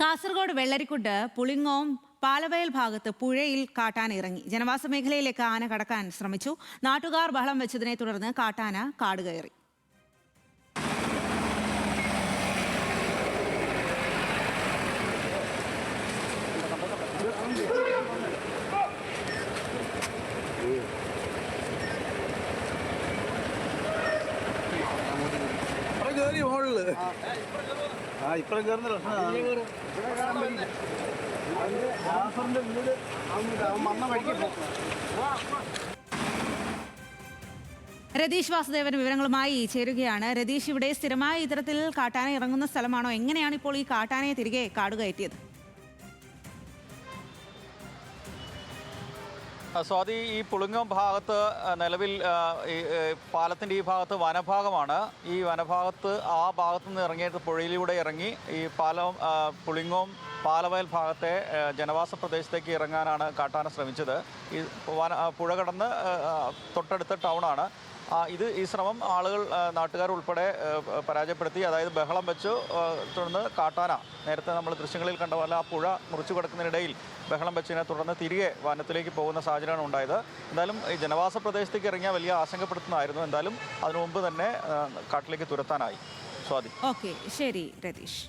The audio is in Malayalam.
കാസർഗോഡ് വെള്ളരിക്കുണ്ട് പുളിങ്ങോം പാലവയൽ ഭാഗത്ത് പുഴയിൽ കാട്ടാന ഇറങ്ങി. ജനവാസ മേഖലയിലേക്ക് ആന കടക്കാൻ ശ്രമിച്ചു. നാട്ടുകാർ ബഹളം വെച്ചതിനെ തുടർന്ന് കാട്ടാന കാട് കയറി. ഇപ്പഴും കയറുന്ന രതീഷ് വാസുദേവൻ വിവരങ്ങളുമായി ചേരുകയാണ്. രതീഷ്, ഇവിടെ സ്ഥിരമായ ഇത്തരത്തിൽ കാട്ടാന ഇറങ്ങുന്ന സ്ഥലമാണോ? എങ്ങനെയാണ് ഇപ്പോൾ ഈ കാട്ടാനയെ തിരികെ കാട് കയറ്റിയത്? സ്വാതി, ഈ പുളിങ്ങം ഭാഗത്ത് നിലവിൽ പാലത്തിൻ്റെ ഈ ഭാഗത്ത് വനഭാഗമാണ്. ഈ വനഭാഗത്ത് ആ ഭാഗത്ത് നിന്ന് ഇറങ്ങിയിട്ട് പുഴയിലൂടെ ഇറങ്ങി ഈ പുളിങ്ങോം പാലവയൽ ഭാഗത്തെ ജനവാസ പ്രദേശത്തേക്ക് ഇറങ്ങാനാണ് കാട്ടാന ശ്രമിച്ചത്. ഈ പുഴ കടന്ന് തൊട്ടടുത്ത ടൗണാണ്. ഈ ശ്രമം നാട്ടുകാർ ഉൾപ്പെടെ പരാജയപ്പെടുത്തി. അതായത് ബഹളം വെച്ചു. തുടർന്ന് കാട്ടാന നേരത്തെ നമ്മൾ ദൃശ്യങ്ങളിൽ കണ്ട പോലെ ആ പുഴ മുറിച്ചു കിടക്കുന്നതിനിടയിൽ ബഹളം വെച്ചതിനെ തുടർന്ന് തിരികെ വനത്തിലേക്ക് പോകുന്ന സാഹചര്യമാണ് ഉണ്ടായത്. എന്തായാലും ഈ ജനവാസ പ്രദേശത്തേക്ക് ഇറങ്ങിയാൽ വലിയ ആശങ്കപ്പെടുത്തുന്നതായിരുന്നു. എന്തായാലും അതിനു മുമ്പ് തന്നെ കാട്ടിലേക്ക് തുരത്താനായി. സ്വാതി. ഓക്കെ, ശരി രതീഷ്.